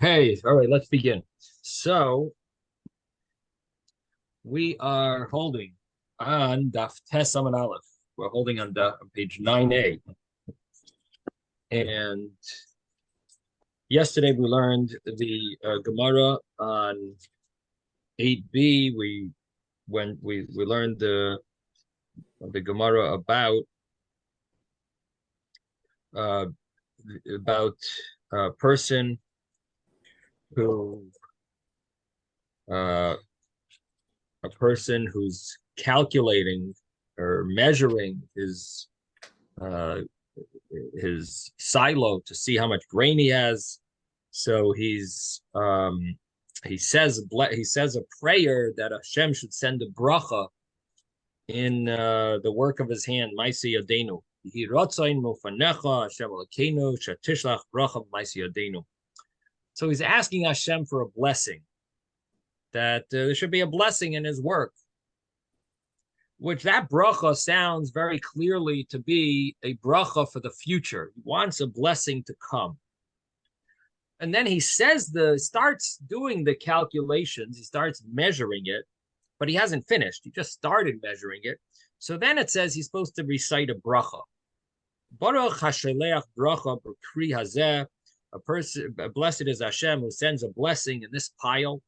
Okay, all right, let's begin. So we are holding on Daf Tes Amud Aleph. We're holding on page 9a. And yesterday we learned the Gemara on 8b. We learned the Gemara about a person who's calculating or measuring his silo to see how much grain he has. So he says a prayer that Hashem should send a bracha in the work of his hand. Maisi Yadenu. So he's asking Hashem for a blessing, that there should be a blessing in his work, which that bracha sounds very clearly to be a bracha for the future. He wants a blessing to come. And then he starts doing the calculations, he starts measuring it, but he hasn't finished. He just started measuring it. So then it says he's supposed to recite a bracha. Baruch hashelech bracha b'kri hazeh. Blessed is Hashem who sends a blessing in this pile.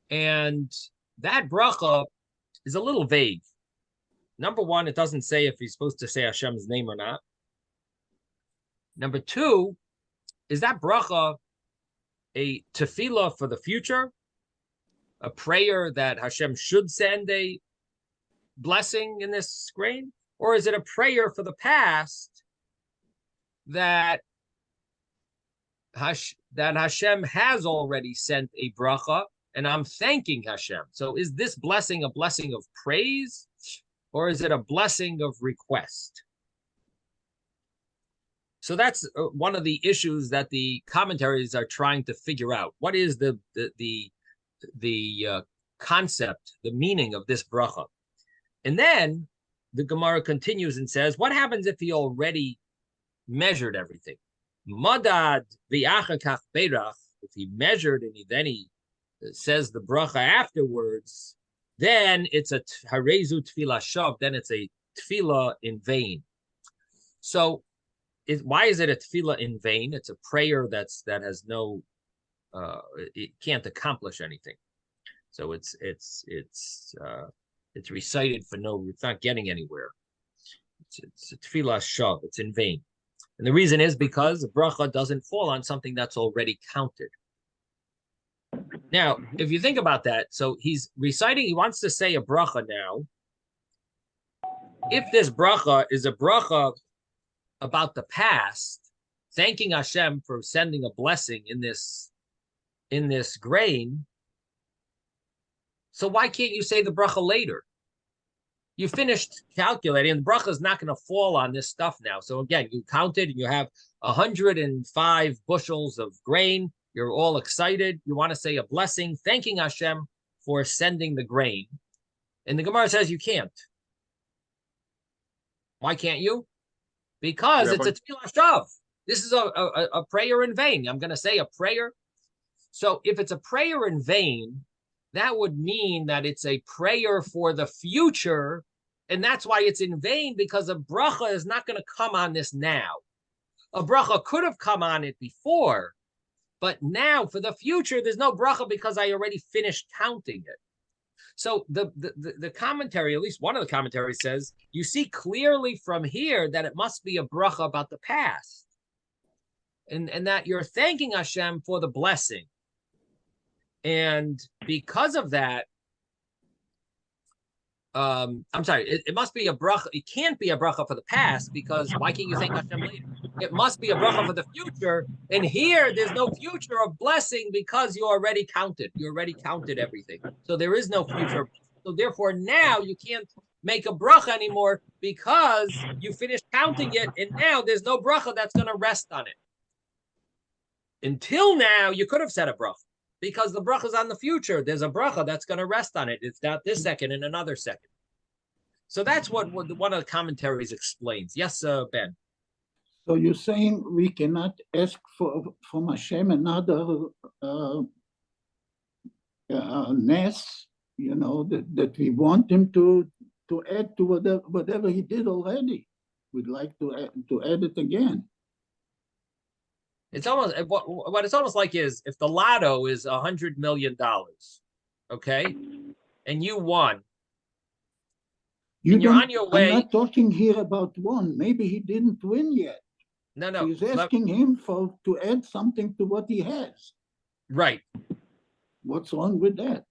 And that bracha is a little vague. Number one, it doesn't say if he's supposed to say Hashem's name or not. Number two, is that bracha a tefillah for the future? A prayer that Hashem should send a blessing in this grain? Or is it a prayer for the past that Hashem has already sent a bracha and I'm thanking Hashem? So is this blessing a blessing of praise, or is it a blessing of request? So that's one of the issues that the commentaries are trying to figure out. What is the concept, the meaning of this bracha? And then the Gemara continues and says, what happens if he already measured everything? Madad v'achakach beirach. If he measured and then he says the bracha afterwards, then it's a harezu tefillah shav. Then it's a tefillah in vain. So why is it a tefillah in vain? It's a prayer that has no, it can't accomplish anything. So it's recited for no, it's not getting anywhere. It's a tefillah shav. It's in vain. And the reason is because the bracha doesn't fall on something that's already counted. Now, if you think about that, so he's reciting, he wants to say a bracha now. If this bracha is a bracha about the past, thanking Hashem for sending a blessing in this grain, so why can't you say the bracha later? You finished calculating, and the bracha is not going to fall on this stuff now. So again, you counted, and you have 105 bushels of grain. You're all excited. You want to say a blessing, thanking Hashem for sending the grain. And the Gemara says you can't. Why can't you? Because it's a tefillah shav. This is a prayer in vain. I'm going to say a prayer. So if it's a prayer in vain, that would mean that it's a prayer for the future. And that's why it's in vain, because a bracha is not going to come on this now. A bracha could have come on it before, but now for the future, there's no bracha because I already finished counting it. So the commentary, at least one of the commentaries says, you see clearly from here that it must be a bracha about the past. And that you're thanking Hashem for the blessing. And because of that, I'm sorry, it must be a bracha. It can't be a bracha for the past, because why can't you thank Hashem later? It must be a bracha for the future. And here, there's no future of blessing because you already counted. You already counted everything. So there is no future. So therefore, now you can't make a bracha anymore because you finished counting it. And now there's no bracha that's going to rest on it. Until now, you could have said a bracha, because the bracha is on the future. There's a bracha that's going to rest on it. It's not this second and another second. So that's what one of the commentaries explains. Yes, Ben. So you're saying we cannot ask from Hashem another ness, that we want him to add to whatever he did already. We'd like to add it again. It's almost what it's almost like is if the lotto is $100 million, okay, and you won. You're on your way. I'm not talking here about one. Maybe he didn't win yet. No. So he's asking him to add something to what he has. Right. What's wrong with that?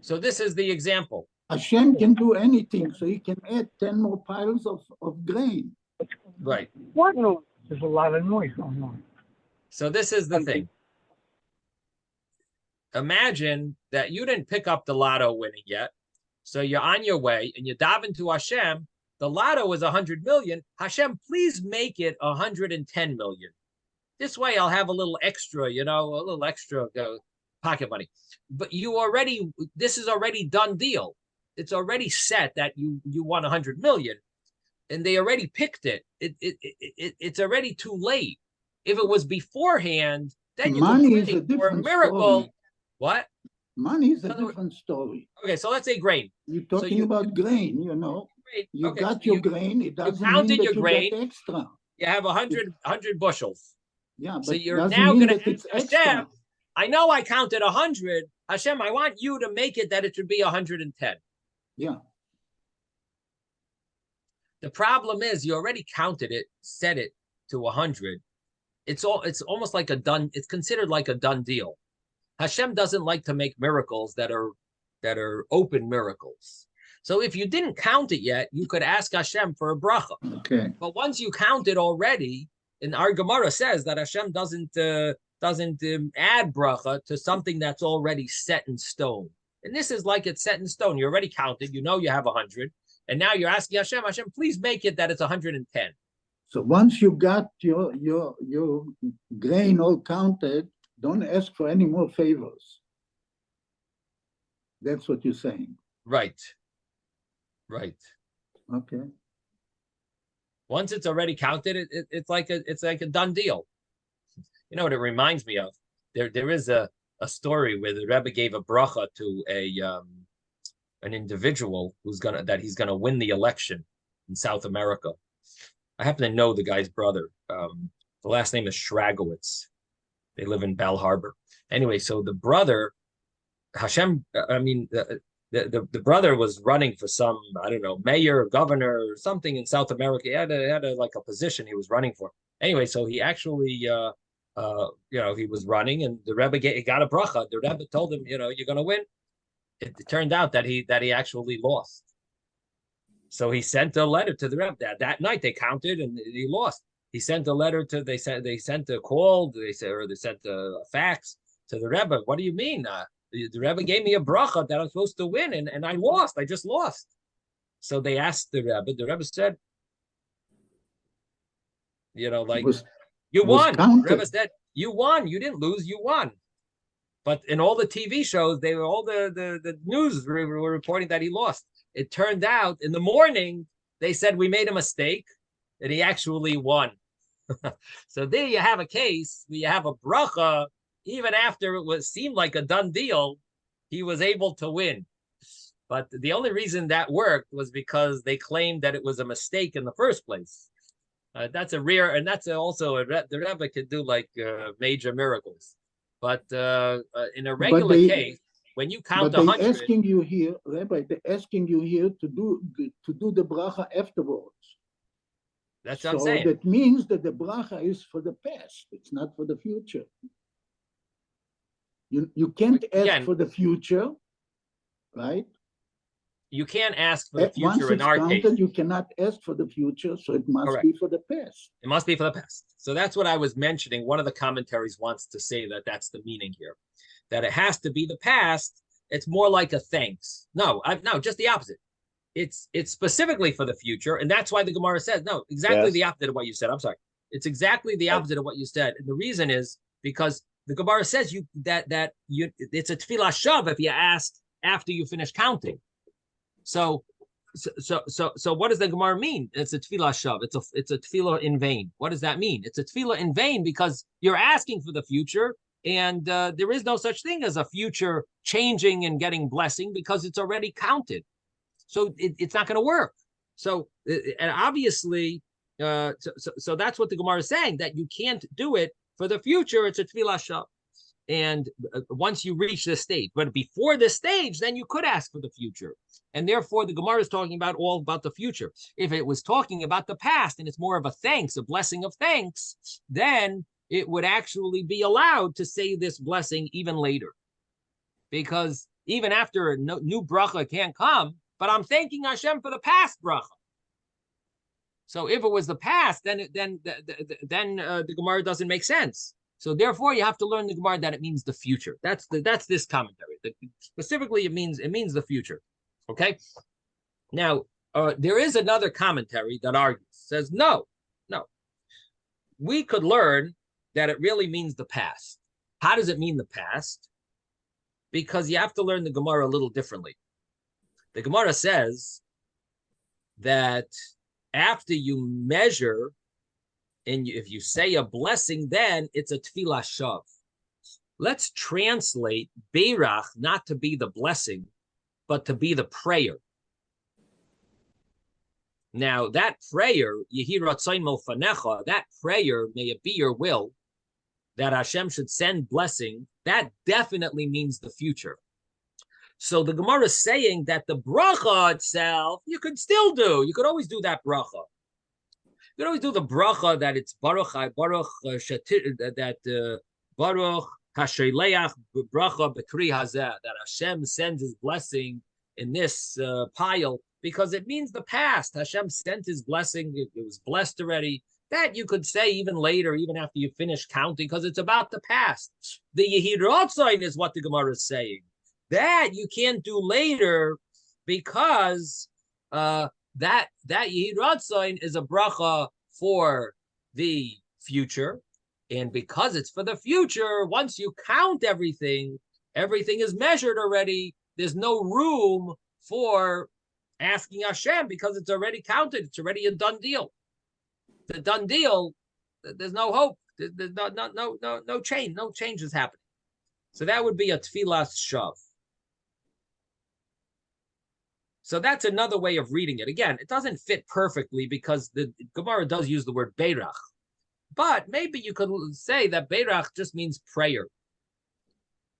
So this is the example. Hashem can do anything, so he can add 10 more piles of grain. Right. What noise? There's a lot of noise going on. So this is the thing. Imagine that you didn't pick up the lotto winning yet. So you're on your way and you dive into Hashem. The lotto is 100 million. Hashem, please make it 110 million. This way I'll have a little extra, a little extra pocket money. But this is already done deal. It's already set that you won 100 million. And they already picked it. It's already too late. If it was beforehand, then you money could is a different miracle. Story. What? Money is a different story. Okay, so let's say grain. You're talking about grain, You got your grain. It doesn't mean that you get extra. You have 100 bushels. Yeah, so you're now going to ask Hashem, I know I counted 100. Hashem, I want you to make it that it should be 110. Yeah. The problem is you already counted it, set it to 100. It's almost like it's considered like a done deal. Hashem doesn't like to make miracles that are open miracles. So if you didn't count it yet, you could ask Hashem for a bracha. Okay. But once you count it already, and our Gemara says that Hashem doesn't add bracha to something that's already set in stone. And this is like it's set in stone. You already counted. You have 100. And now you're asking Hashem, please make it that it's 110. So once you got your grain all counted, don't ask for any more favors. That's what you're saying. Right. Okay. Once it's already counted, it's like a done deal. You know what it reminds me of? There is a story where the Rebbe gave a bracha to an individual he's gonna win the election in South America. I happen to know the guy's brother. The last name is Shragowitz. They live in Bell Harbor. Anyway, so the brother, Hashem, the brother was running for some, mayor, governor, or something in South America. He had a position he was running for. Anyway, so he actually, he was running, and the Rebbe got a bracha. The Rebbe told him, you're going to win. It turned out that he actually lost. So he sent a letter to the Rebbe. That night they counted and he lost. He sent a letter they sent a call, they sent a fax to the Rebbe. What do you mean? The Rebbe gave me a bracha that I'm supposed to win, and I lost. I just lost. So they asked the Rebbe. The Rebbe said, you won. The Rebbe said, you won. You didn't lose. You won. But in all the TV shows, all the news were reporting that he lost. It turned out in the morning, they said we made a mistake and he actually won. So there you have a case where you have a bracha, even after it seemed like a done deal, he was able to win. But the only reason that worked was because they claimed that it was a mistake in the first place. That's a rare, and that's also the Rebbe could do like major miracles. But in a regular case, when you count 100, they're asking you here, Rabbi, they're asking you here to do the bracha afterwards. That's what I'm saying. So that means that the bracha is for the past. It's not for the future. You can't ask for the future, right? You can't ask for the future Once in our counted, case. You cannot ask for the future, so it must be for the past. It must be for the past. So that's what I was mentioning. One of the commentaries wants to say that that's the meaning here, that it has to be the past. It's more like a thanks. No, just the opposite. It's specifically for the future, and that's why the Gemara says exactly the opposite of what you said. I'm sorry. It's exactly the opposite of what you said, and the reason is because the Gemara says it's a tefillah shav if you ask after you finish counting. So So what does the Gemara mean? It's a tefillah shav. It's a tefillah in vain. What does that mean? It's a tefillah in vain because you're asking for the future, and there is no such thing as a future changing and getting blessing because it's already counted. So it's not going to work. So and obviously, so that's what the Gemara is saying, that you can't do it for the future. It's a tefillah shav. And once you reach this stage, but before this stage, then you could ask for the future. And therefore, the Gemara is talking about all about the future. If it was talking about the past and it's more of a thanks, a blessing of thanks, then it would actually be allowed to say this blessing even later. Because even after a new bracha can't come, but I'm thanking Hashem for the past bracha. So if it was the past, then the Gemara doesn't make sense. So therefore, you have to learn the Gemara that it means the future. That's this commentary. Specifically, it means the future. Okay. Now there is another commentary that argues, says no. We could learn that it really means the past. How does it mean the past? Because you have to learn the Gemara a little differently. The Gemara says that after you measure, and if you say a blessing, then it's a tefillah shav. Let's translate beirach not to be the blessing, but to be the prayer. Now, that prayer, yehi ratzain milfanecha, that prayer, may it be your will, that Hashem should send blessing, that definitely means the future. So the Gemara is saying that the bracha itself, you could still do. You could always do that bracha. You could always do the bracha that it's Baruch Baruch Hasheleach bracha B'kri Hazeh, that Hashem sends His blessing in this pile, because it means the past. Hashem sent His blessing; it was blessed already. That you could say even later, even after you finish counting, because it's about the past. The Yehi Ratzain is what the Gemara is saying. That you can't do later because that Yehi Ratzain is a bracha for the future. And because it's for the future, once you count everything is measured already. There's no room for asking Hashem because it's already counted. It's already a done deal. It's a done deal. There's no hope. There's no change. No change is happening. So that would be a tefillah shav. So that's another way of reading it. Again, it doesn't fit perfectly because the Gemara does use the word beirach. But maybe you could say that beirach just means prayer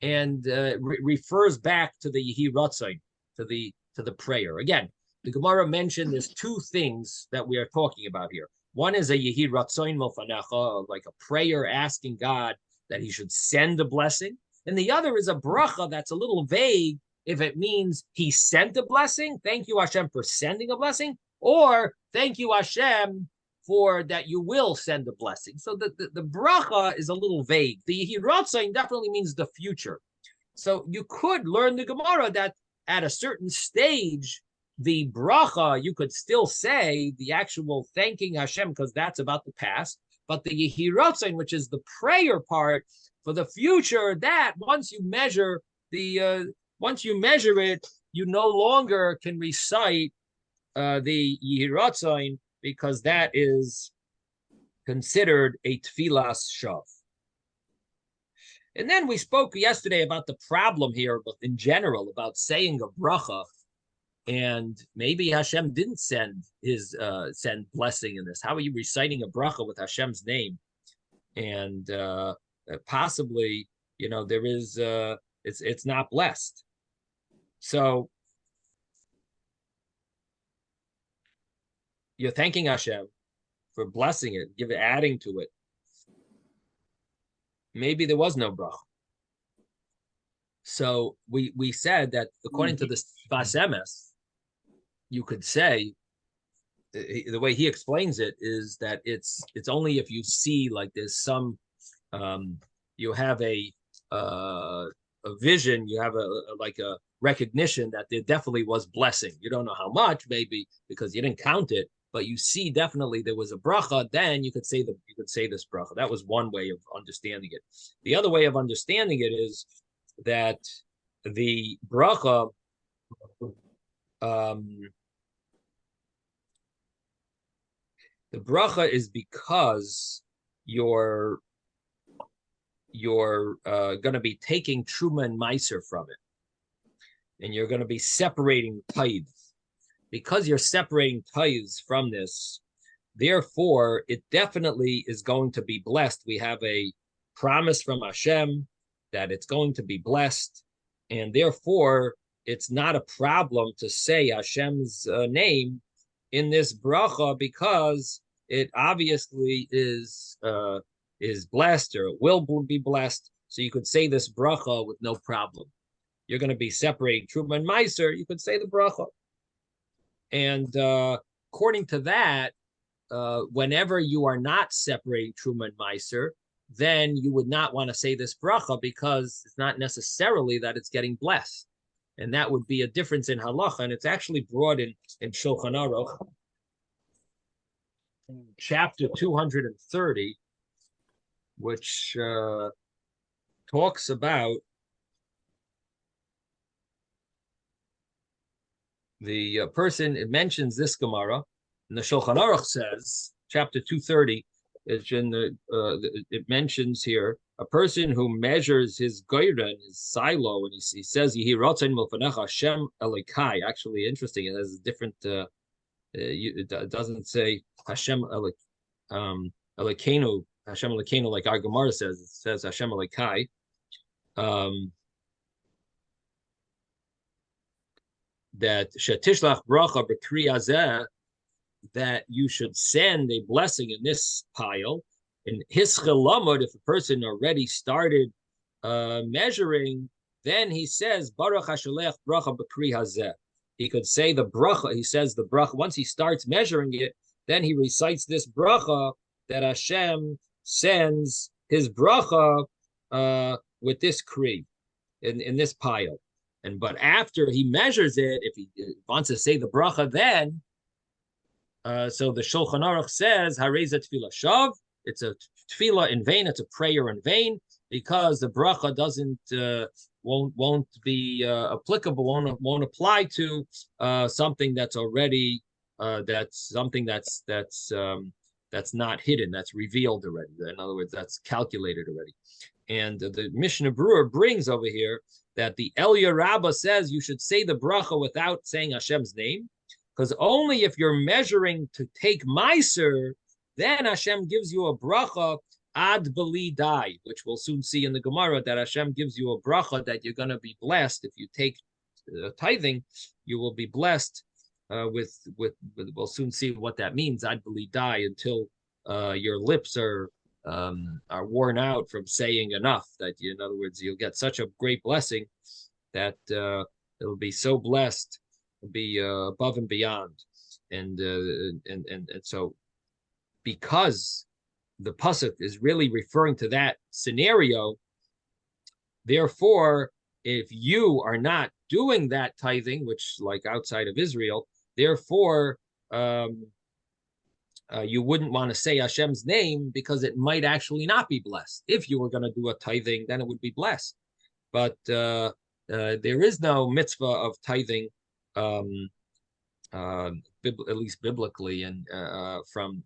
and refers back to the Yehi Ratzain, to the prayer. Again, the Gemara mentioned there's two things that we are talking about here. One is a Yehi Ratzain Milfanecha, like a prayer asking God that He should send a blessing. And the other is a bracha that's a little vague if it means He sent a blessing, thank you Hashem for sending a blessing, or thank you Hashem for that you will send a blessing. So the bracha is a little vague. The Yehi Ratzain definitely means the future. So you could learn the Gemara that at a certain stage, the bracha, you could still say the actual thanking Hashem because that's about the past. But the Yehi Ratzain, which is the prayer part for the future, that once you measure it, you no longer can recite the Yehi Ratzain because that is considered a tefillas shav. And then we spoke yesterday about the problem here, but in general, about saying a bracha, and maybe Hashem didn't send blessing in this. How are you reciting a bracha with Hashem's name? And possibly, there is it's not blessed. So you're thanking Hashem for blessing it, adding to it. Maybe there was no bracha. So we said that according to the Sfas Emes, you could say the way he explains it is that it's only if you see like there's some you have a vision, you have a recognition that there definitely was blessing. You don't know how much, maybe because you didn't count it, but you see definitely there was a bracha. Then you could say this bracha. That was one way of understanding it. The other way of understanding it is that the bracha The bracha is because you're going to be taking truma and meiser from it, and you're going to be separating tithes. Because you're separating tithes from this, therefore, it definitely is going to be blessed. We have a promise from Hashem that it's going to be blessed, and therefore, it's not a problem to say Hashem's name in this bracha because it obviously is blessed, or it will be blessed. So you could say this bracha with no problem. You're going to be separating truma and meiser. You could say the bracha, and according to that, whenever you are not separating truma and meiser, then you would not want to say this bracha because it's not necessarily that it's getting blessed. And that would be a difference in halacha, and it's actually brought in Shulchan Aruch, chapter 230, which talks about the person. It mentions this Gemara, and the Shulchan Aruch says, chapter 230, it mentions here a person who measures his goyra, his silo, and he says, "Yehi rotzen milfanecha Hashem Elokai." Actually, interesting. It has a different. It doesn't say Hashem Elokeinu, Hashem Elokeinu, like our Gemara says. It says Hashem Elokai. That shetishlach bracha b'kri hazeh, that you should send a blessing in this pile. In hischel lamud, if a person already started measuring, then he says baruch hashalech bracha b'kri hazeh. He could say the bracha. He says the bracha once he starts measuring it. Then he recites this bracha that Hashem sends his bracha with this kri in this pile. But after he measures it, if he wants to say the bracha, then so the Shulchan Aruch says hareza tefillah shav. It's a tefillah in vain. It's a prayer in vain because the bracha won't be applicable. Won't apply to something that's already that's not hidden. That's revealed already. In other words, that's calculated already. And the Mishnah Berurah brings over here that the Elia Rabbah says you should say the bracha without saying Hashem's name, because only if you're measuring to take meiser, then Hashem gives you a bracha ad beli dai, which we'll soon see in the Gemara, that Hashem gives you a bracha that you're going to be blessed. If you take tithing, you will be blessed with. We'll soon see what that means, ad beli dai, until your lips are worn out from saying enough. That you, in other words, you'll get such a great blessing that it'll be so blessed, it'll be above and beyond, and so because the pasuk is really referring to that scenario, therefore, if you are not doing that tithing, which like outside of Israel, therefore you wouldn't want to say Hashem's name because it might actually not be blessed. If you were going to do a tithing, then it would be blessed. But there is no mitzvah of tithing, at least biblically, and from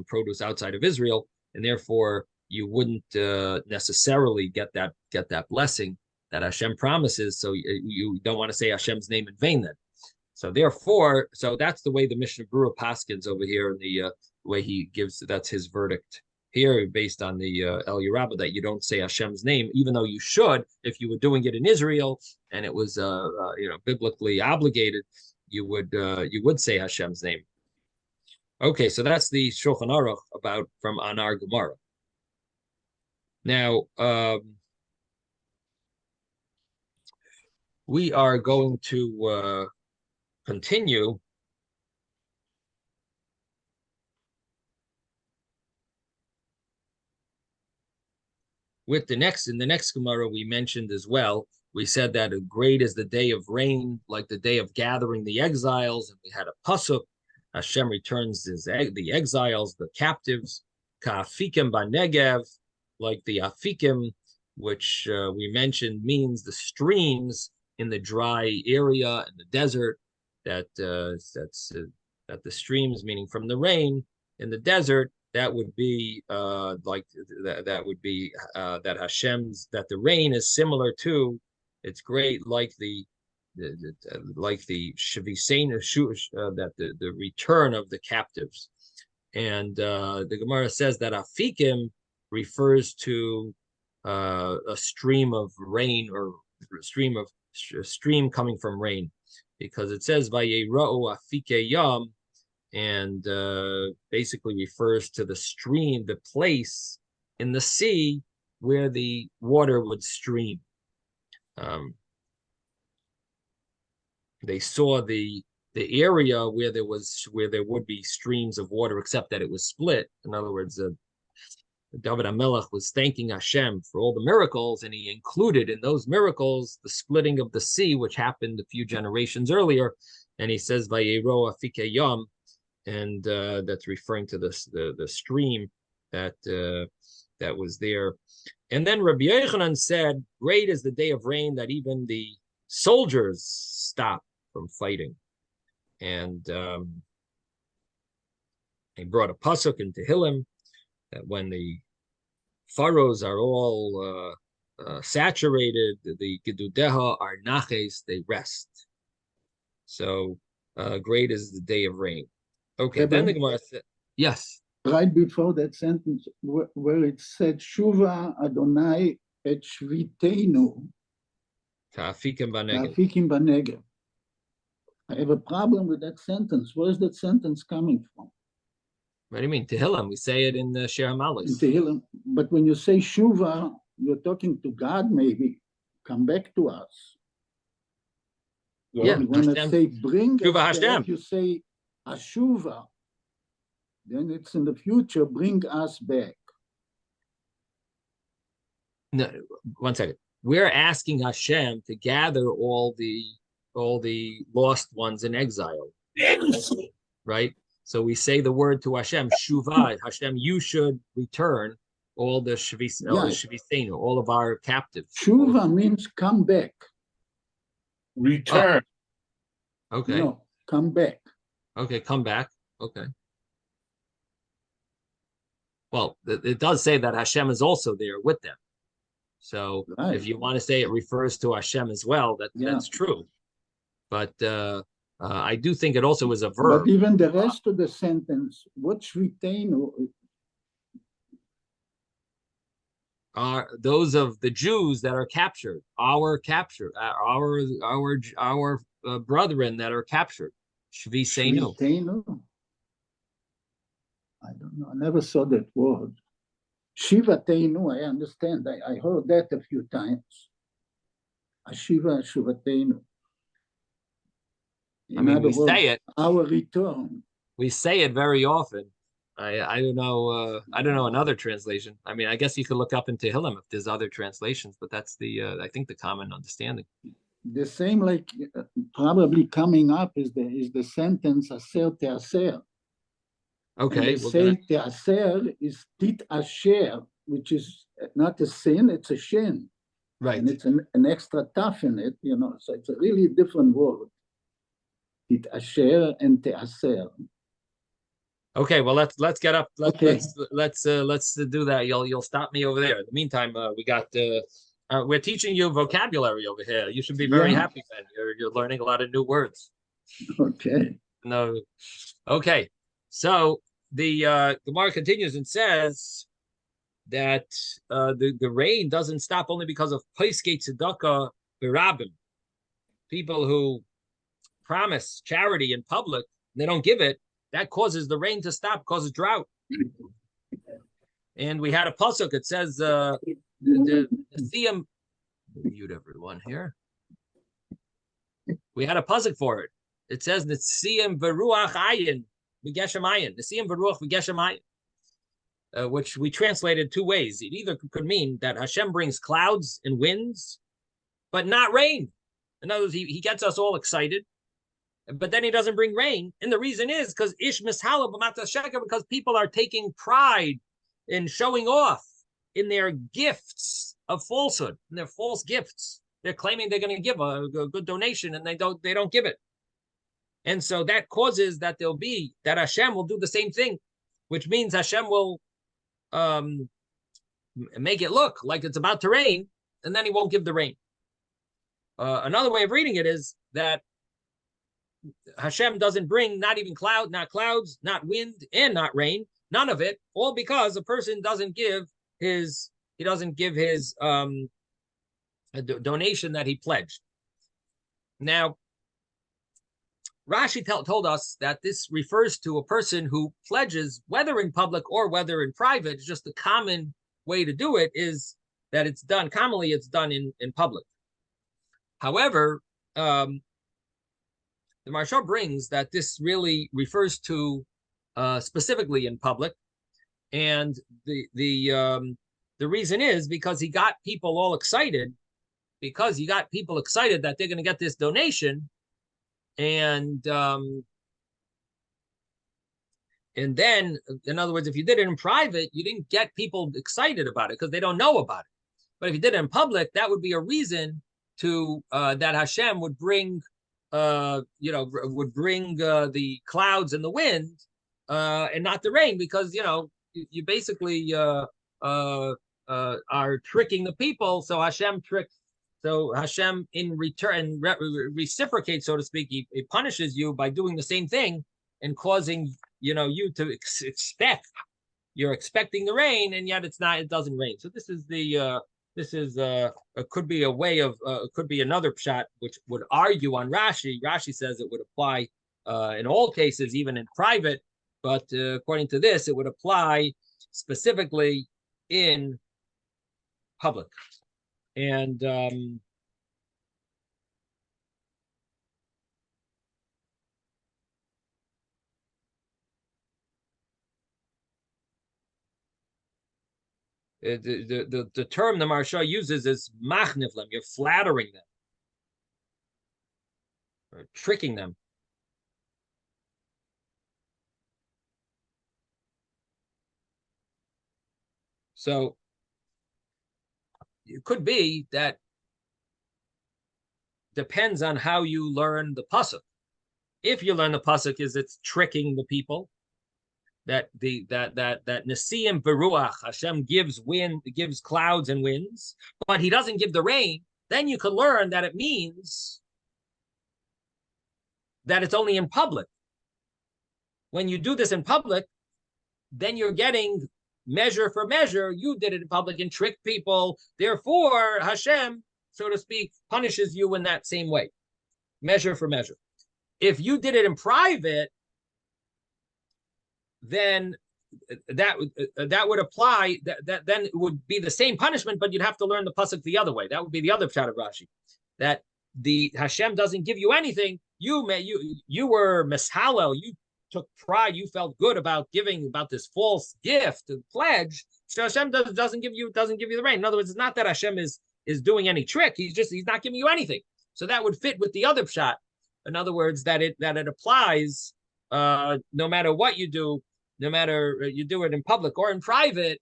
produce outside of Israel, and therefore you wouldn't necessarily get that blessing that Hashem promises. So you don't want to say Hashem's name in vain then. So therefore, that's the way the Mishnah Berurah paskins over here, and the way he gives, that's his verdict here, based on the Elia Rabbah, that you don't say Hashem's name, even though you should. If you were doing it in Israel and it was biblically obligated, you would say Hashem's name. Okay, so that's the Shulchan Aruch about from Anar Gemara. Now we are going to continue with the next. In the next Gemara, we mentioned as well, we said that great is the day of rain, like the day of gathering the exiles, and we had a pasuk, Hashem returns the exiles, the captives, ka'afikim ba'negev, like the afikim, which we mentioned means the streams in the dry area and the desert. That's that the streams, meaning from the rain in the desert, that would be like that would be that Hashem's, that the rain is similar to, it's great like the Shavisain, that the return of the captives. And the Gemara says that Afikim refers to a stream of rain, or a stream coming from rain, because it says Vayera'u Afike Yam, and basically refers to the stream, the place in the sea where the water would stream. They saw the area where there would be streams of water, except that it was split. In other words, David HaMelech was thanking Hashem for all the miracles, and he included in those miracles the splitting of the sea, which happened a few generations earlier. And he says Vayero Afike Yam, and that's referring to the stream that was there. And then Rabbi Yochanan said, "Great is the day of rain that even the soldiers stop from fighting." And he brought a pasuk in Tehillim that when the furrows are all saturated, the gedudeha are naches, they rest. So great is the day of rain. Okay, then the Gemara said, yes. Right before that sentence, where it said, Shuva Adonai et Shviteinu, Ta'afikim b'negev. Ta'afikim b'negev. I have a problem with that sentence. Where is that sentence coming from? What do you mean? Tehillim. We say it in the Shir HaMalos. Tehillim. But when you say Shuva, you're talking to God, maybe. Come back to us. Yeah. When I say bring Shuva us Hashem. back, you say Ashuva. Then it's in the future, bring us back. No, one second. We're asking Hashem to gather all the lost ones in exile. Right? So we say the word to Hashem, Shuvah, Hashem, you should return all the Shavisenu, all of our captives. Shuva means come back. Return. Oh. Okay. No, come back. Okay, come back. Okay. Well, it does say that Hashem is also there with them. So right. If you want to say it refers to Hashem as well, that's true. But I do think it also is a verb. But even the rest of the sentence, what's retained? Are those of the Jews that are captured, our brethren that are captured. Shviseinu. I don't know. I never saw that word. Shivateinu, I understand. I heard that a few times. Ashiva, Shivateinu. I mean, we say it. Our return. We say it very often. I don't know. I don't know another translation. I mean, I guess you could look up in Tehillim if there's other translations, but that's I think the common understanding. The same, like probably coming up is the sentence Aser Te'aser. Okay. Say Te'aser is Tit Asher, which is not a sin, it's a shin. Right. And it's an extra tough in it, so it's a really different word. Tit Asher and Te'aser. Okay, well let's get up. Let's do that. You'll stop me over there. In the meantime, we got we're teaching you vocabulary over here. You should be very happy, man. You're learning a lot of new words. Okay. No. Okay. So the Gemara continues and says that the rain doesn't stop only because of Paiskei Tzedakah Birabim. People who promise charity in public, they don't give it. That causes the rain to stop, causes drought. And we had a pasuk. It says the Siyam. Mute everyone here. We had a pasuk for it. It says the Siyam Veruach Ayin V'Geshem Ayin. The Siyam Veruach V'Geshem Ayin, which we translated two ways. It either could mean that Hashem brings clouds and winds, but not rain. In other words, he gets us all excited. But then he doesn't bring rain. And the reason is because because people are taking pride in showing off in their gifts of falsehood, in their false gifts. They're claiming they're going to give a good donation and they don't give it. And so that causes that that Hashem will do the same thing, which means Hashem will make it look like it's about to rain, and then he won't give the rain. Another way of reading it is that Hashem doesn't bring not even not clouds, not wind, and not rain, none of it, all because a person doesn't give his donation that he pledged. Now, Rashi told us that this refers to a person who pledges, whether in public or whether in private. It's just the common way to do it is that it's done, commonly it's done in public. However, the Maharsha brings that this really refers to specifically in public, and the reason is because he got people all excited, that they're going to get this donation, and then, in other words, if you did it in private, you didn't get people excited about it because they don't know about it. But if you did it in public, that would be a reason to that Hashem would bring, the clouds and the wind, and not the rain, because you basically are tricking the people. So Hashem tricks. So Hashem, in return, reciprocates, so to speak. He punishes you by doing the same thing and causing you to expect. You're expecting the rain, and yet it's not. It doesn't rain. So this is could be a way of could be another pshat which would argue on Rashi. Rashi says it would apply in all cases, even in private, but according to this, it would apply specifically in public. And the term the Maharsha uses is machnivlem. You're flattering them, or tricking them. So it could be that depends on how you learn the pasuk. If you learn the pasuk is it's tricking the people, that Nesiim Beruach, Hashem gives clouds and winds, but he doesn't give the rain, then you can learn that it means that it's only in public. When you do this in public, then you're getting measure for measure. You did it in public and tricked people. Therefore, Hashem, so to speak, punishes you in that same way, measure for measure. If you did it in private, then that would apply. That then it would be the same punishment, but you'd have to learn the pasuk the other way. That would be the other pshat of Rashi, that the Hashem doesn't give you anything. You were mishalel. You took pride. You felt good about giving about this false gift, the pledge. So Hashem doesn't give you the rain. In other words, it's not that Hashem is doing any trick. He's not giving you anything. So that would fit with the other pshat. In other words, that it applies no matter what you do. No matter you do it in public or in private,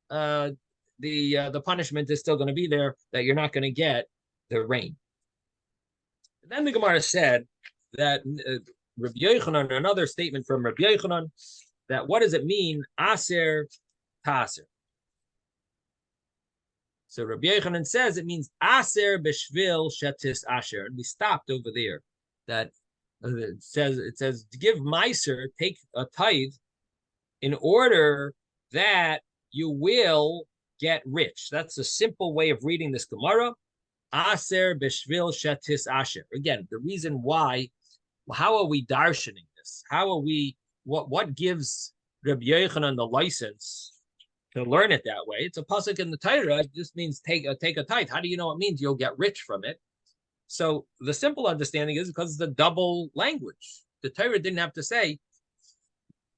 the punishment is still going to be there, that you're not going to get the rain. And then the Gemara said that Rabbi Yochanan, another statement from Rabbi Yochanan, that what does it mean, aser taser? So Rabbi Yochanan says it means aser b'shvil shetis asher, and we stopped over there. That it says to give meiser, take a tithe, in order that you will get rich. That's a simple way of reading this Gemara. Aser b'shvil shetis asher. Again, the reason why, how are we darshaning this? How are we, what gives Rabbi Yochanan the license to learn it that way? It's a pasuk in the Torah. It just means take a tithe. How do you know it means you'll get rich from it? So the simple understanding is because it's a double language. The Torah didn't have to say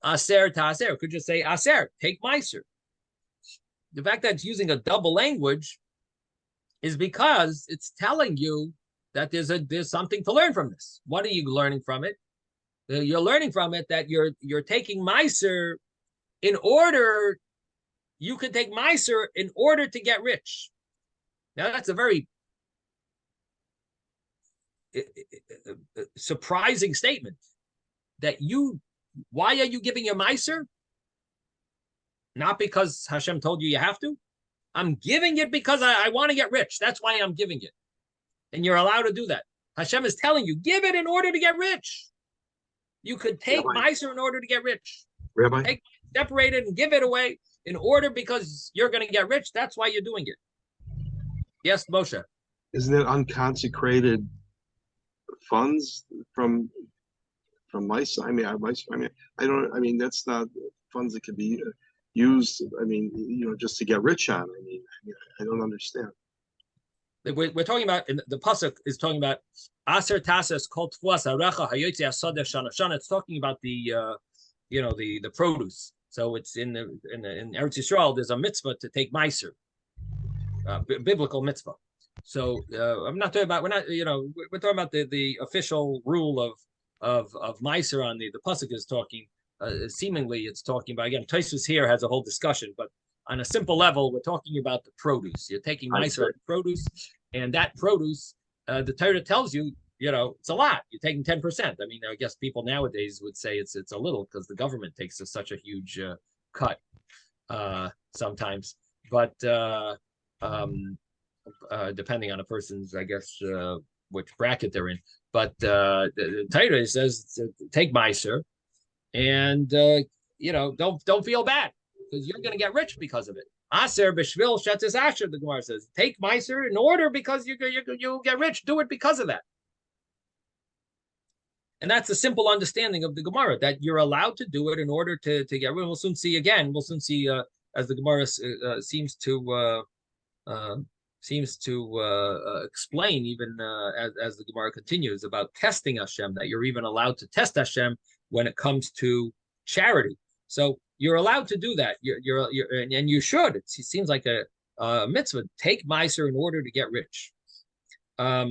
aser to aser. It could just say aser, take meiser. The fact that it's using a double language is because it's telling you that there's something to learn from this. What are you learning from it? You're learning from it that you're taking meiser in order, you can take meiser in order to get rich. Now that's a very surprising statement that why are you giving a Meiser? Not because Hashem told you have to. I'm giving it because I want to get rich. That's why I'm giving it. And you're allowed to do that. Hashem is telling you, give it in order to get rich. You could take Meiser in order to get rich. Rabbi? Separate it and give it away in order because you're going to get rich. That's why you're doing it. Yes, Moshe. Isn't it unconsecrated funds from Meiser? I mean, that's not funds that could be used. I mean, just to get rich on. I don't understand. We're talking about, the pasuk is talking about aser tasas kol tfuas harecha hayotzi asodeh shana shana. It's talking about the the produce. So it's in Eretz Yisrael. There's a mitzvah to take meiser, biblical mitzvah. So I'm not talking about. We're talking about the official rule of meiser on the pasuk is talking. Seemingly, it's talking about, again, Tosfos here has a whole discussion, but on a simple level, we're talking about the produce. You're taking meiser on produce, and that produce, the Torah tells you, it's a lot. You're taking 10%. I mean, I guess people nowadays would say it's a little because the government takes such a huge cut sometimes. But depending on a person's, I guess, which bracket they're in. But the Torah says take meiser. And don't feel bad because you're going to get rich because of it. Aser b'shvil shetis asher, the Gemara says, take meiser in order because you'll get rich. Do it because of that. And that's a simple understanding of the Gemara, that you're allowed to do it in order to get rich. We'll soon see again. We'll soon see as the Gemara seems to explain, even as the Gemara continues, about testing Hashem, that you're even allowed to test Hashem when it comes to charity. So you're allowed to do that. And you should. It seems like a mitzvah. Take meiser in order to get rich. There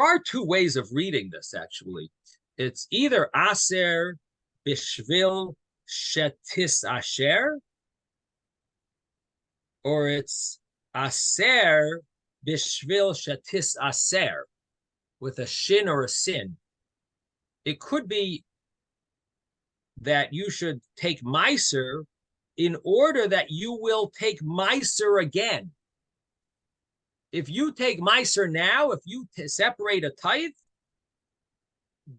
are two ways of reading this, actually. It's either aser bishvil shetis asher, or it's aser bishvil shetis aser, with a shin or a sin. It could be that you should take meiser in order that you will take meiser again. If you take meiser now, if you separate a tithe,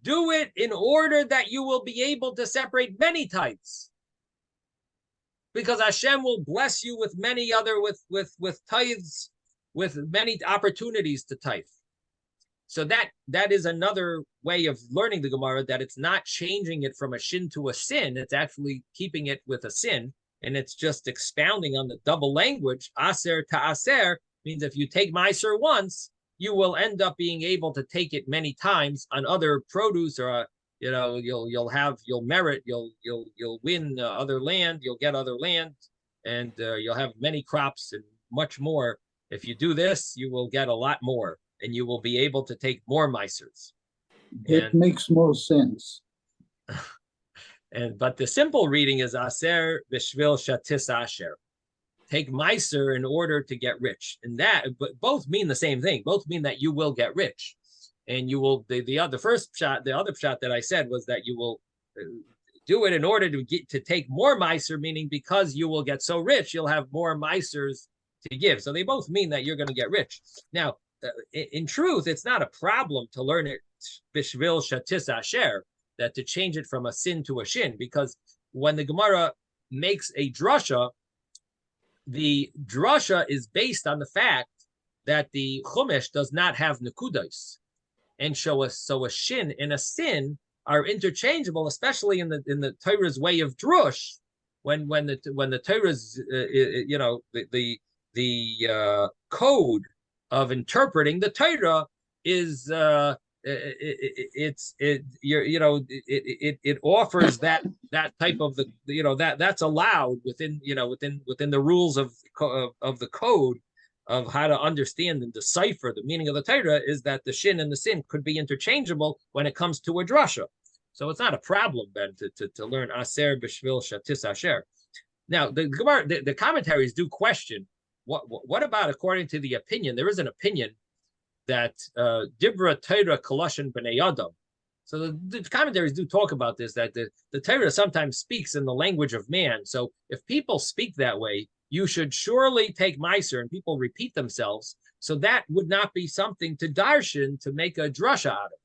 do it in order that you will be able to separate many tithes. Because Hashem will bless you with many other, with tithes, with many opportunities to tithe. So that is another way of learning the Gemara, that it's not changing it from a shin to a sin. It's actually keeping it with a sin, and it's just expounding on the double language. Aser to aser means if you take meiser once, you will end up being able to take it many times on other produce, or you'll merit, you'll win other land, you'll get other land, and you'll have many crops and much more. If you do this, you will get a lot more, and you will be able to take more meisers. It makes more sense. But the simple reading is aser b'shvil shatis asher. Take meiser in order to get rich, and that, but both mean the same thing. Both mean that you will get rich, and you will. The other shot that I said was that you will do it in order to take more meiser, meaning because you will get so rich, you'll have more meisers to give. So they both mean that you're going to get rich. Now, in truth, it's not a problem to learn it bishvil shatis asher, that to change it from a sin to a shin, because when the Gemara makes a drasha, the drasha is based on the fact that the Chumash does not have nekudos, and so a shin and a sin are interchangeable, especially in the Torah's way of drush, when the Torah's the code of interpreting the Torah is it offers that type of that's allowed within the rules of the code of how to understand and decipher the meaning of the Torah, is that the shin and the sin could be interchangeable when it comes to a drasha. So it's not a problem then to learn aser b'shvil shatis asher. Now the commentaries do question what about, according to the opinion, there is an opinion that Dibra Torah Koloshin B'nei Adam. So the commentaries do talk about this, that the Torah sometimes speaks in the language of man. So if people speak that way, you should surely take Meiser, and people repeat themselves. So that would not be something to darshan, to make a drasha out of,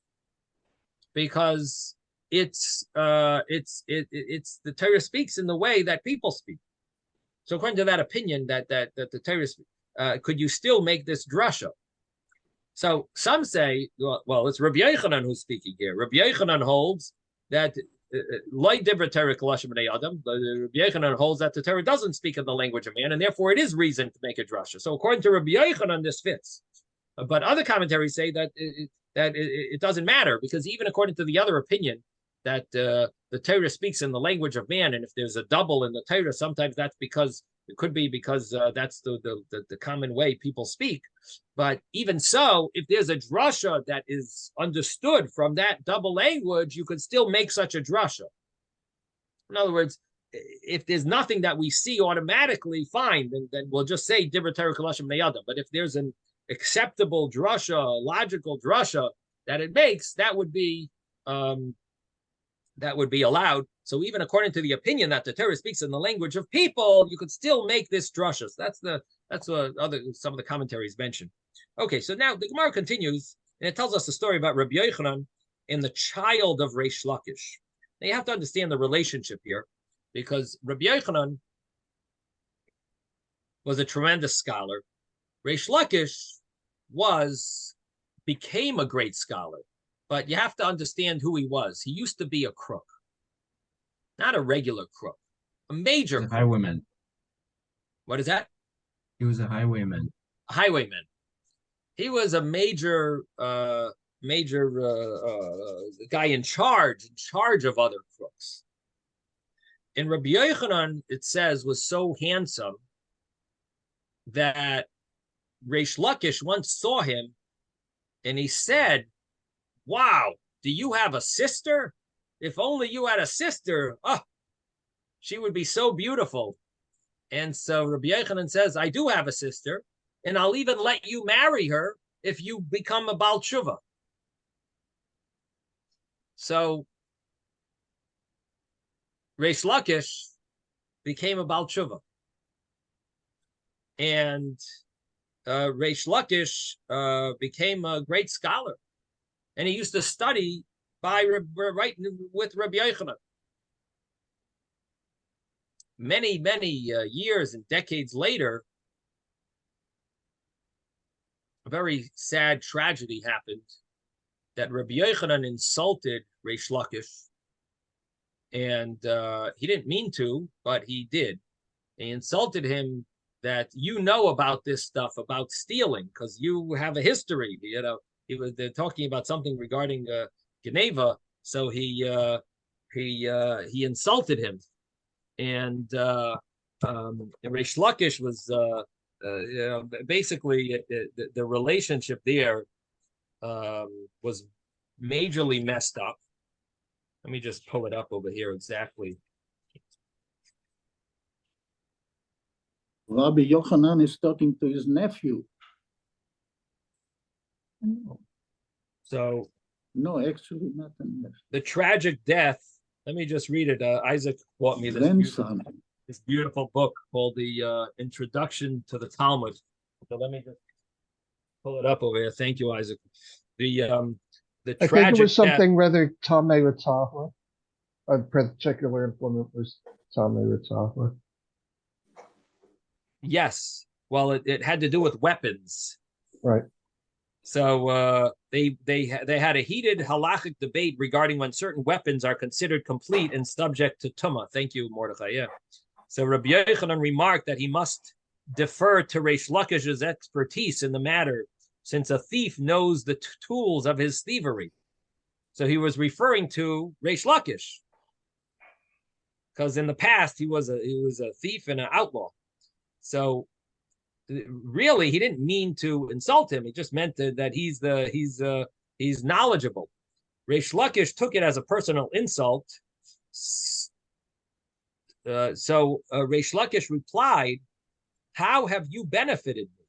because it's the Torah speaks in the way that people speak. So according to that opinion, that the Torah, could you still make this drasha? So some say, well, it's Rabbi Yochanan who's speaking here. Rabbi Yochanan holds that Loi Dibra Torah Kolashim B'nei Adam. Rabbi Yochanan holds that the Torah doesn't speak in the language of man, and therefore it is reason to make a drasha. So according to Rabbi Yochanan, this fits. But other commentaries say that it doesn't matter, because even according to the other opinion, that the Torah speaks in the language of man, and if there's a double in the Torah, sometimes that's because it could be because that's the common way people speak. But even so, if there's a drasha that is understood from that double language, you could still make such a drasha. In other words, if there's nothing that we see automatically, fine, then we'll just say Dibra Torah Kolashim B'nei Adam. But if there's an acceptable drasha, logical drasha that it makes, that would be allowed. So even according to the opinion that the Torah speaks in the language of people, you could still make this drashas. That's what some of the commentaries mention. Okay, so now the Gemara continues, and it tells us the story about Rabbi Yochanan and the child of Reish Lakish. Now you have to understand the relationship here, because Rabbi Yochanan was a tremendous scholar. Reish Lakish became a great scholar, but you have to understand who he was. He used to be a crook. Not a regular crook, a major crook. Highwayman. What is that? He was a highwayman. A highwayman. He was a major guy in charge of other crooks. And Rabbi Yochanan, it says, was so handsome that Reish Lakish once saw him, and he said, "Wow, do you have a sister? If only you had a sister, she would be so beautiful." And so Rabbi Yochanan says, "I do have a sister, and I'll even let you marry her if you become a Baal Tshuva." So Reish Lakish became a Baal Tshuva. And Reish Lakish became a great scholar. And he used to study right with Rabbi Yochanan. Many years and decades later, a very sad tragedy happened, that Rabbi Yochanan insulted Reish Lakish, and he didn't mean to, but he did. He insulted him that you know about this stuff, about stealing, because you have a history. They're talking about something regarding Geneva, so he insulted him, and Reish Lakish was basically the relationship there was majorly messed up. Let me just pull it up over here exactly. Rabbi Yochanan is talking to his nephew. So no, actually not a nephew. The tragic death. Let me just read it. Isaac bought me this beautiful book called the Introduction to the Talmud. So let me just pull it up over here. Thank you, Isaac. I think it was something rather Tamei Ritahla. A particular implement was Tamei Ritahla. Yes. Well, it had to do with weapons. Right. So they had a heated halachic debate regarding when certain weapons are considered complete and subject to tumah. Thank you, Mordechai. Yeah. So Rabbi Yochanan remarked that he must defer to Reish Lakish's expertise in the matter, since a thief knows the tools of his thievery. So he was referring to Reish Lakish, because in the past he was a thief and an outlaw. So really, he didn't mean to insult him. He just meant that he's knowledgeable. Reish Lakish took it as a personal insult. So Reish Lakish replied, "How have you benefited me?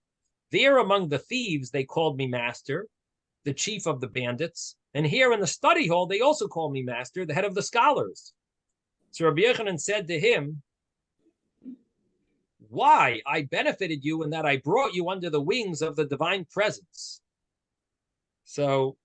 There among the thieves, they called me master, the chief of the bandits. And here in the study hall, they also call me master, the head of the scholars. So Rabbi Yochanan said to him, why? I benefited you in that I brought you under the wings of the divine presence. So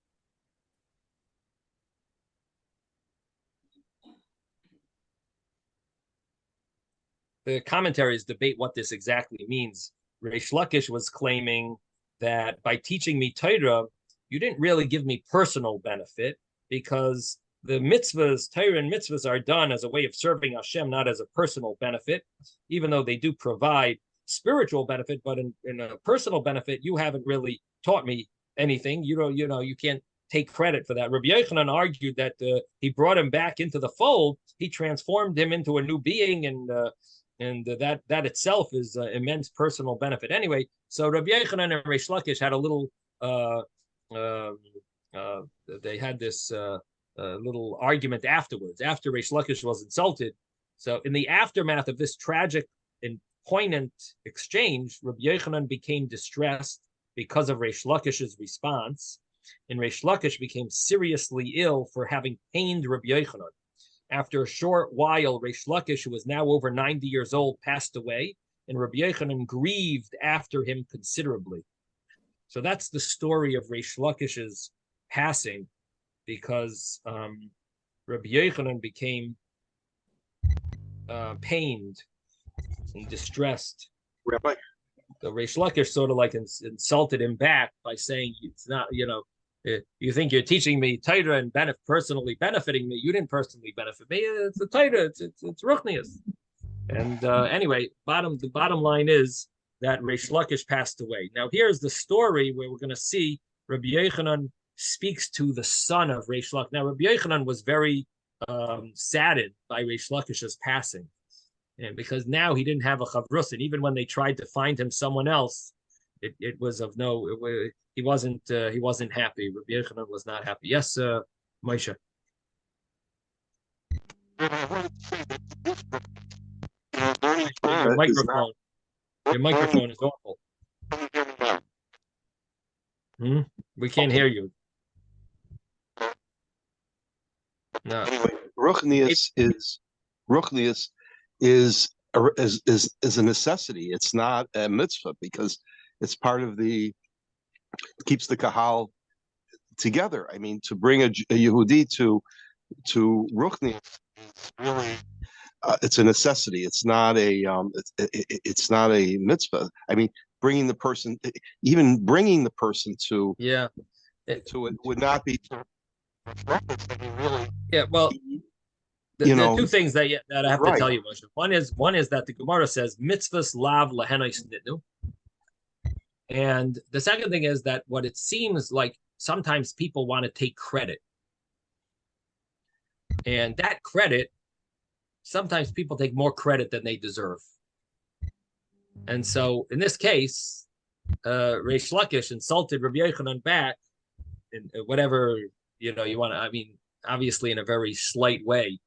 the commentaries debate what this exactly means. Reish Lakish was claiming that by teaching me Torah, you didn't really give me personal benefit, because the mitzvahs, Torah and mitzvahs, are done as a way of serving Hashem, not as a personal benefit, even though they do provide spiritual benefit. But in a personal benefit, you haven't really taught me anything. You can't take credit for that. Rabbi Yochanan argued that he brought him back into the fold. He transformed him into a new being, and that itself is immense personal benefit. Anyway, so Rabbi Yochanan and Reish Lakish had a little. They had this little argument afterwards, after Reish Lakish was insulted. So in the aftermath of this tragic and poignant exchange, Rabbi Yochanan became distressed because of Reish Lakish's response, and Reish Lakish became seriously ill for having pained Rabbi Yochanan. After a short while, Reish Lakish, who was now over 90 years old, passed away, and Rabbi Yochanan grieved after him considerably. So that's the story of Reish Lakish's passing, because Rabbi Yochanan became pained and distressed. Rabbi, So Reish Lakish sort of like insulted him back by saying, it's not, you think you're teaching me Torah and personally benefiting me. You didn't personally benefit me. It's the Torah. It's Ruchnius. And anyway, the bottom line is that Reish Lakish passed away. Now here's the story where we're going to see Rabbi Yochanan speaks to the son of Reish Lakish. Now Rabbi Yochanan was very saddened by Reish Lakish's passing, and because now he didn't have a chavrus, and even when they tried to find him someone else, it was of no. He wasn't happy. Rabbi Yochanan was not happy. Yes, Moshe. Your microphone is awful. We can't hear you. No. Anyway, Ruchnius is a necessity. It's not a mitzvah, because it's part of keeps the kahal together. I mean, to bring a Yehudi to Ruchnius is really it's a necessity. It's not it's not a mitzvah. I mean, bringing the person to it would not be. Yeah, well, there are two things that I have to tell you, Moshe. One is that the Gemara says mitzvahs lav lahenais nitnu, and the second thing is that what it seems like sometimes people want to take credit, and that credit, sometimes people take more credit than they deserve. And so in this case, Reish Lakish insulted Rabbi Yochanan back in whatever you want to. I mean, obviously in a very slight way,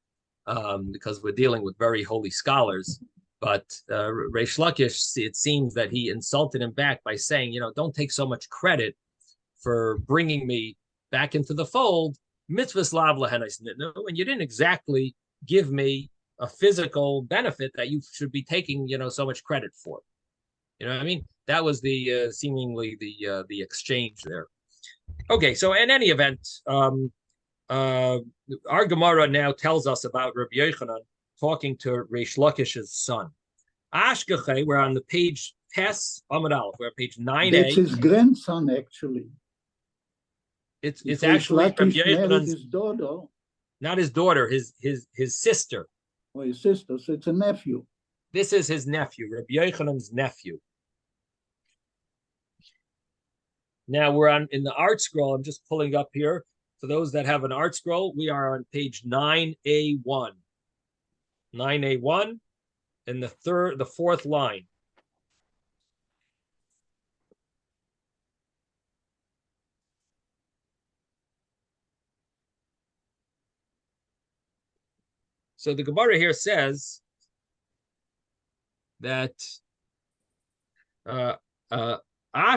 because we're dealing with very holy scholars. But Reish Lakish, it seems that he insulted him back by saying, don't take so much credit for bringing me back into the fold. Mitzvahs lav lahenais nitnu, and you didn't exactly give me a physical benefit that you should be taking, so much credit for. You know what I mean? That was the seemingly the exchange there. Okay, so in any event, our Gemara now tells us about Rabbi Yochanan talking to Reish Lakish's son. Ashkeche, we're on the page Tes Amud Aleph. We're on page 9a. That's his grandson, actually. It's actually Rabbi Yochanan's his daughter. Not his daughter, his sister. Or his sister, so it's a nephew. This is his nephew, Rabbi Yochanan's nephew. Now we're in the art scroll. I'm just pulling up here. For those that have an art scroll, we are on page 9A1. 9A1 and the fourth line. So the Gemara here says that Ashkeche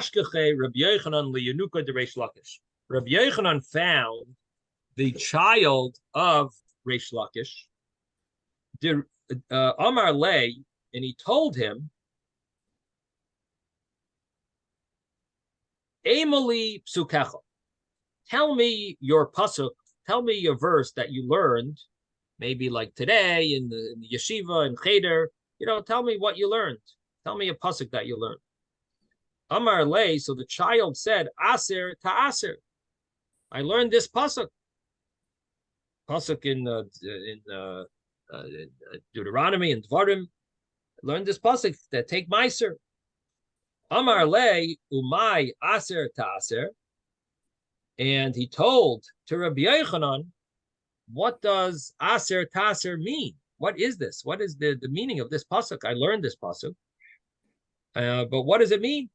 Hashkache Rabbi Yochanan liyanuka de Reish Lakish. Rabbi Yochanan found the child of Reish Lakish, Amar Lei, and he told him, Emily psukecha, tell me your pasuk, tell me your verse that you learned, maybe like today in the yeshiva and cheder, tell me what you learned. Tell me a pasuk that you learned. Amar Lei, so the child said, Aser ta'aser. I learned this pasuk. Pasuk in Deuteronomy and Dvarim. I learned this pasuk that take meiser. Amar Lei umay aser ta'aser. And he told to Rabbi Yochanan, what does aser ta'aser mean? What is this? What is the meaning of this pasuk? I learned this pasuk. But what does it mean?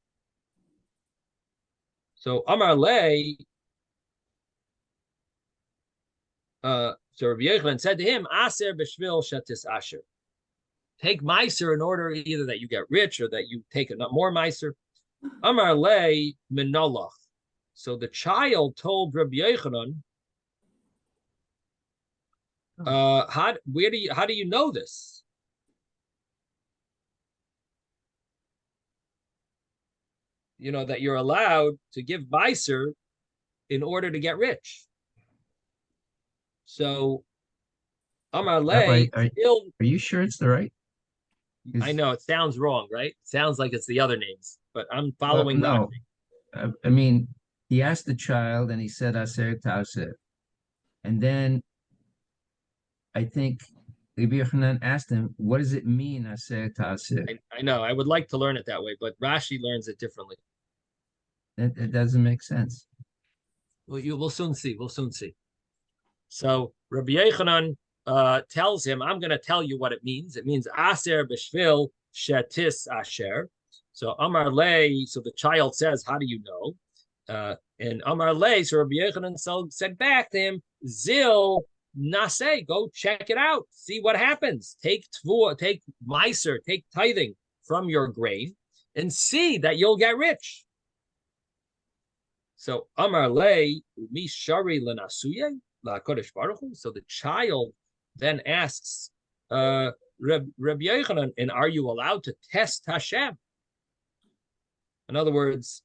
So Amar Lei, so Rabbi Yochanan said to him, Aser b'shvil shatis asher. Take meiser in order either that you get rich or that you take more meiser. Amar Lei minolach. So the child told Rabbi Yochanan, how do you know this? That you're allowed to give meiser in order to get rich. So Amar Lei, Are you sure it's the right? I know it sounds wrong, right? It sounds like it's the other names, but I'm following no. I mean, he asked the child and he said aser ta'aser. And then I think Rabbi Yochanan asked him, what does it mean, aser ta'aser? I know. I would like to learn it that way, but Rashi learns it differently. It doesn't make sense. Well, we'll soon see. We'll soon see. So Rabbi Yochanan tells him, I'm going to tell you what it means. It means aser b'shvil shetis asher. So Amar Lei, so the child says, how do you know? And Amar Lei, so Rabbi Yochanan said back to him, Zil Naseh, go check it out, see what happens. Take tvua, take meiser, take tithing from your grain, and see that you'll get rich. So Amar Lei, mi shari lenasuye la kodesh baruch hu. So the child then asks Rabbi Yochanan, and are you allowed to test Hashem? In other words,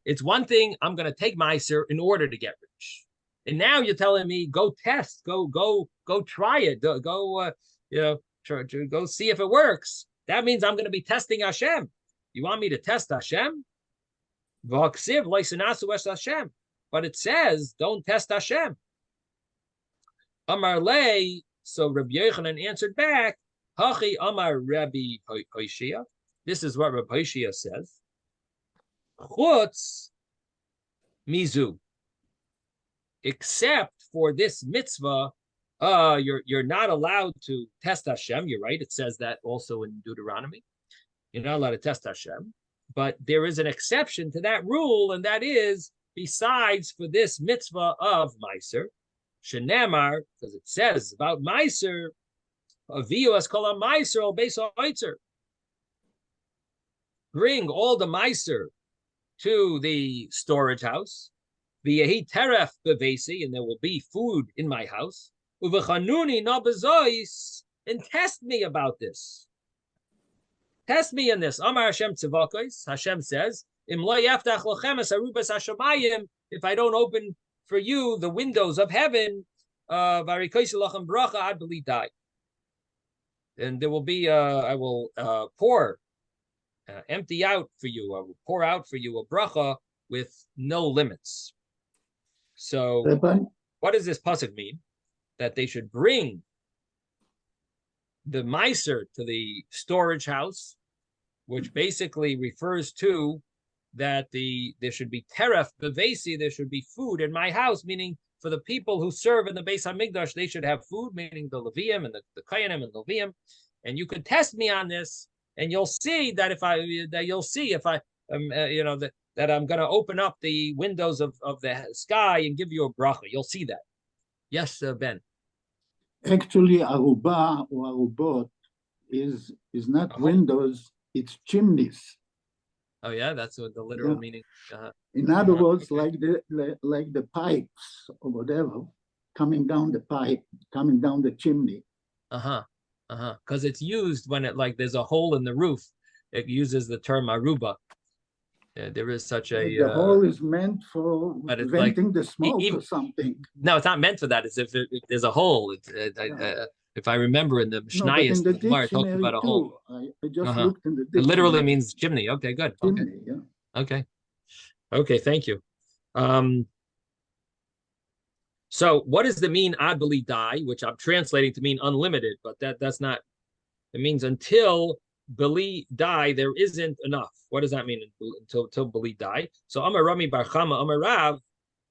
it's one thing, I'm going to take meiser in order to get rich. And now you're telling me, go test, go try it, go see if it works. That means I'm going to be testing Hashem. You want me to test Hashem? But it says, don't test Hashem. Amar Lei, so Rabbi Yochanan answered back, Hachi Amar Rabbi Hoshea. This is what Rabbi Hoshea says. Chutz mizu. Except for this mitzvah, you're not allowed to test Hashem. You're right. It says that also in Deuteronomy. You're not allowed to test Hashem. But there is an exception to that rule, and that is, besides for this mitzvah of meiser, shenemar, because it says about meiser, aviyu as kol meiser al beis ha'oitzer. Bring all the meiser to the storage house, v'yehi teref bevesi, and there will be food in my house, uvechanuni na bezois, and test me about this. Test me in this. Amar Hashem tzivakos. Hashem says, Im lo yaftach lochem es arubas hashamayim, if I don't open for you the windows of heaven, varikosi lochem bracha ad beli dai. And there will be, I will empty out for you, I will pour out for you a bracha with no limits. So, what does this pasuk mean? That they should bring the meiser to the storage house, which basically refers to that there should be teref bevesi, there should be food in my house, meaning for the people who serve in the Beis Hamikdash, they should have food, meaning the Leviim and the Kohanim and Leviim. And you could test me on this, and you'll see that if I that I'm going to open up the windows of the sky and give you a bracha. You'll see that. Yes, Ben. Actually, aruba or arubot is not windows, it's chimneys. Oh yeah, that's what the literal Yeah. meaning. In other words, Okay. like the pipes or whatever, coming down the pipe, coming down the chimney. Because it's used when it like there's a hole in the roof. It uses the term aruba. There is such a The hole is meant for but it's like venting the smoke even or something. no, it's not meant for that. It's if there's a hole. Yeah. If I remember in the No, but in Mishnayos, the the Gemara talks dictionary about a hole. too. I just Uh-huh. looked in the It literally dictionary. means chimney. Okay, good. Okay, Chimney, yeah. okay, thank you. So what does the mean ad beli die, which I'm translating to mean unlimited, but that's not. It means until beli die, there isn't enough. What does that mean until beli die? So Amar Rami Bar Chama, Amar Rav,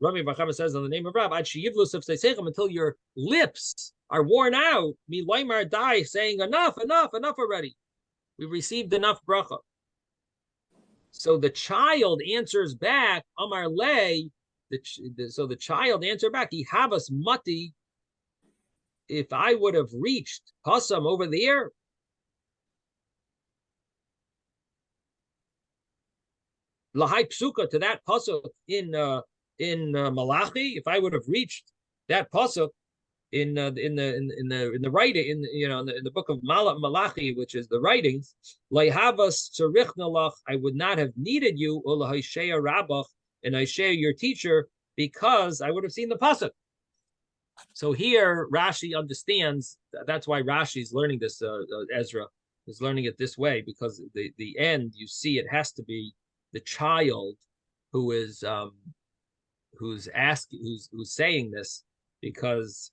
Rami Bar Chama says in the name of Rav, until your lips are worn out, mi loimar die, saying enough already. We've received enough bracha. So the child answers back, Amar Le, so the child answered back, Ihavas mati, if I would have reached Pasam over there, Lahai Psuka, to that pasuk in Malachi, if I would have reached that pasuk in the writing in the book of Malachi, which is the writings, Leihavas Tzarichnalach, I would not have needed you, Olahisheya Rabbach, and I share your teacher, because I would have seen the pasuk. So here Rashi understands. That's why Rashi is learning this. Ezra is learning it this way, because the end, you see, it has to be the child who is who's saying this, because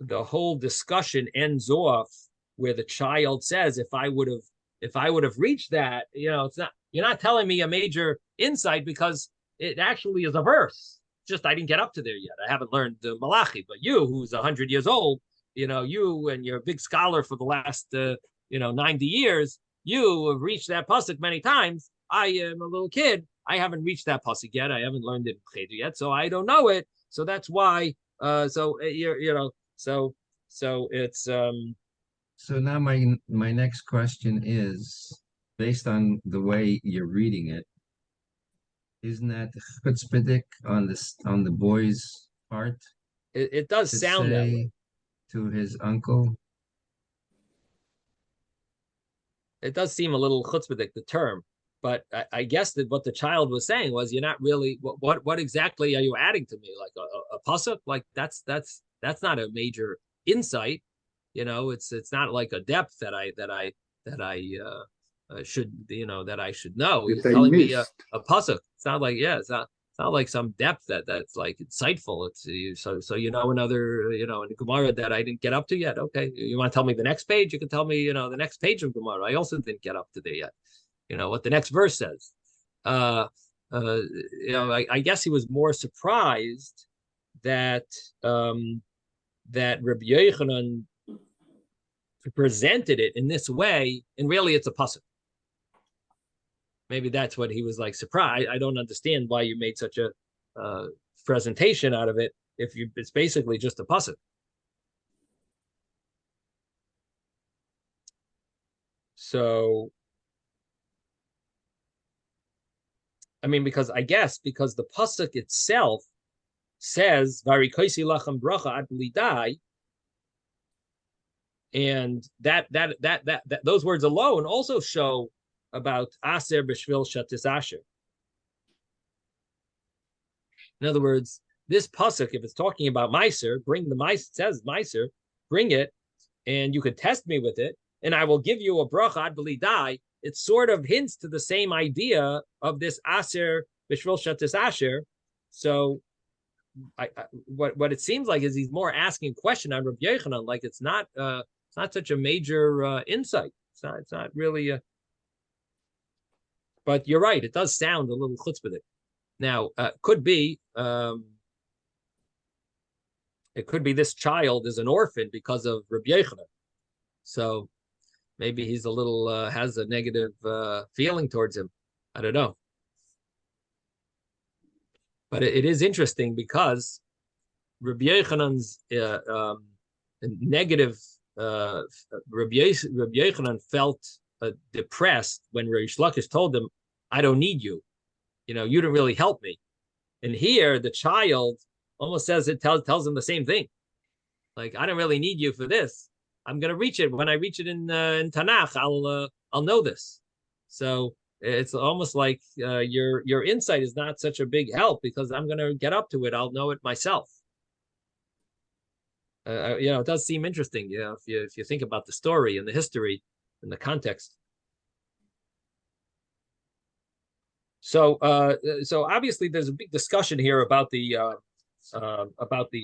the whole discussion ends off where the child says, if I would have reached that, it's not, you're not telling me a major insight, because it actually is a verse. Just I didn't get up to there yet. I haven't learned Malachi, but you, who's 100 years old, you, and you're a big scholar for the last 90 years, you have reached that pasuk many times. I am a little kid. I haven't reached that pasuk yet. I haven't learned it in Cheder yet, so I don't know it. So that's why. So it's. So now my next question is, based on the way you're reading it, isn't that chutzpahdik on the boy's part? It does sound that way to his uncle. It does seem a little chutzpahdik, the term, but I guess that what the child was saying was, you're not really, what exactly are you adding to me? Like a pasuk? Like that's not a major insight. It's not like a depth that I should that I should know. You're telling me a pasuk. It's not like it's not like some depth that's like insightful. It's so another in Gemara that I didn't get up to yet. Okay, you want to tell me the next page? You can tell me the next page of Gemara. I also didn't get up to there yet. What the next verse says. I guess he was more surprised that that Rabbi Yochanan presented it in this way, and really it's a pasuk. Maybe that's what he was like surprised. I don't understand why you made such a presentation out of it if it's basically just a pasuk. So, because the pasuk itself says "Varikosi lachem bracha ad b'lidai," and that those words alone also show about aser b'shvil shatis asher. In other words, this pasuk, if it's talking about meiser, bring the meiser. It says meiser, bring it, and you could test me with it, and I will give you a bracha ad b'lidai. It sort of hints to the same idea of this aser b'shvil shatis asher. So, what it seems like is he's more asking a question on Rabbi Yochanan, like it's not such a major insight. It's not really a. But you're right; it does sound a little chutzpahdik. Now, could be it could be this child is an orphan because of Rabbi Yochanan, so maybe he's a little has a negative feeling towards him. I don't know, but it is interesting because Rabbi Yochanan's negative. Rabbi Yochanan felt depressed when Reish Lakish told him, I don't need you. You didn't really help me. And here the child almost says tells him the same thing. Like, I don't really need you for this. I'm gonna reach it when I reach it in Tanakh. I'll know this. So it's almost like your insight is not such a big help because I'm gonna get up to it. I'll know it myself. It does seem interesting. If you think about the story and the history and the context. So obviously there's a big discussion here about the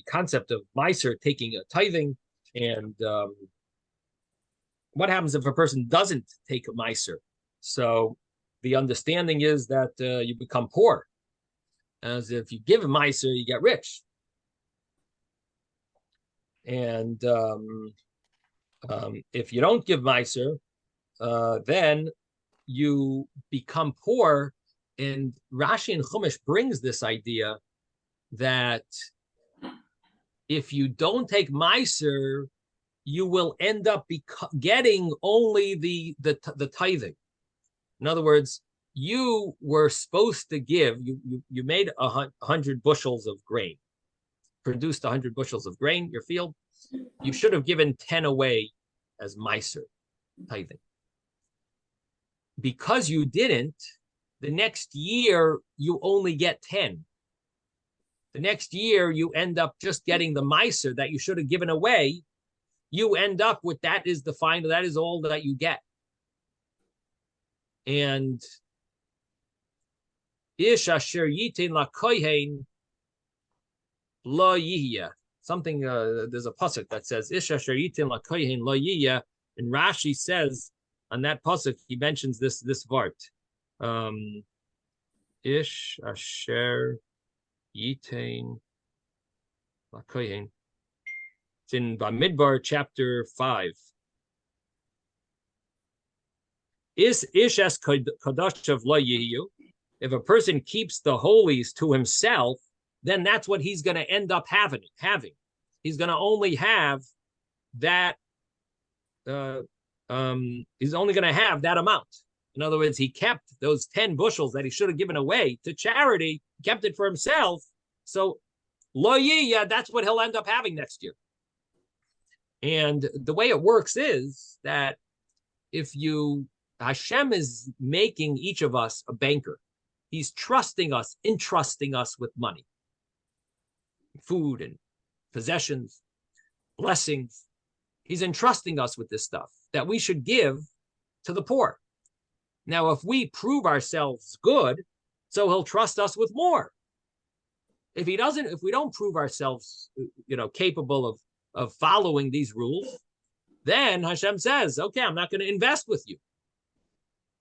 concept of Meiser taking a tithing, and what happens if a person doesn't take a Meiser. So the understanding is that you become poor, as if you give a Meiser, you get rich. And if you don't give Meiser, then you become poor. And Rashi and Chumash brings this idea that if you don't take Meiser, you will end up getting only the tithing. In other words, you were supposed to give, you made 100 bushels of grain, produced 100 bushels of grain, your field. You should have given 10 away as Meiser, tithing. Because you didn't, the next year you only get 10. The next year you end up just getting the Meiser that you should have given away. You end up with that is the final, that is all that you get. And Ish asher yitin la kohen lo yihya. Something, there's a pasuk that says Ish asher yitin la kohen lo yihya, and Rashi says on that pasuk he mentions this vart. Ish asher yitin la kohen. It's in Bamidbar chapter 5. Is ish es kadashav lo yihiyu. If a person keeps the holies to himself, then that's what he's going to end up having. He's going to only have that. He's only going to have that amount. In other words, he kept those 10 bushels that he should have given away to charity, kept it for himself. So lo yiyah, that's what he'll end up having next year. And the way it works is that Hashem is making each of us a banker. He's entrusting us with money, food and possessions, blessings. He's entrusting us with this stuff that we should give to the poor. Now, if we prove ourselves good, so he'll trust us with more. If we don't prove ourselves, capable of following these rules, then Hashem says, okay, I'm not going to invest with you.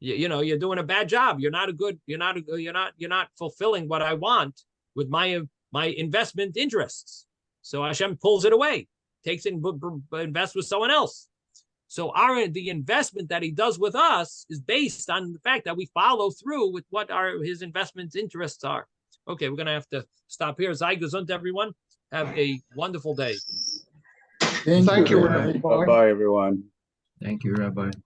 You're doing a bad job. You're not fulfilling what I want with my investment interests. So Hashem pulls it away, takes it and invests with someone else. So the investment that he does with us is based on the fact that we follow through with what his investment interests are. Okay, we're going to have to stop here. Sei gesund, everyone. Have a wonderful day. Thank you, Rabbi. Rabbi. Bye-bye, everyone. Thank you, Rabbi.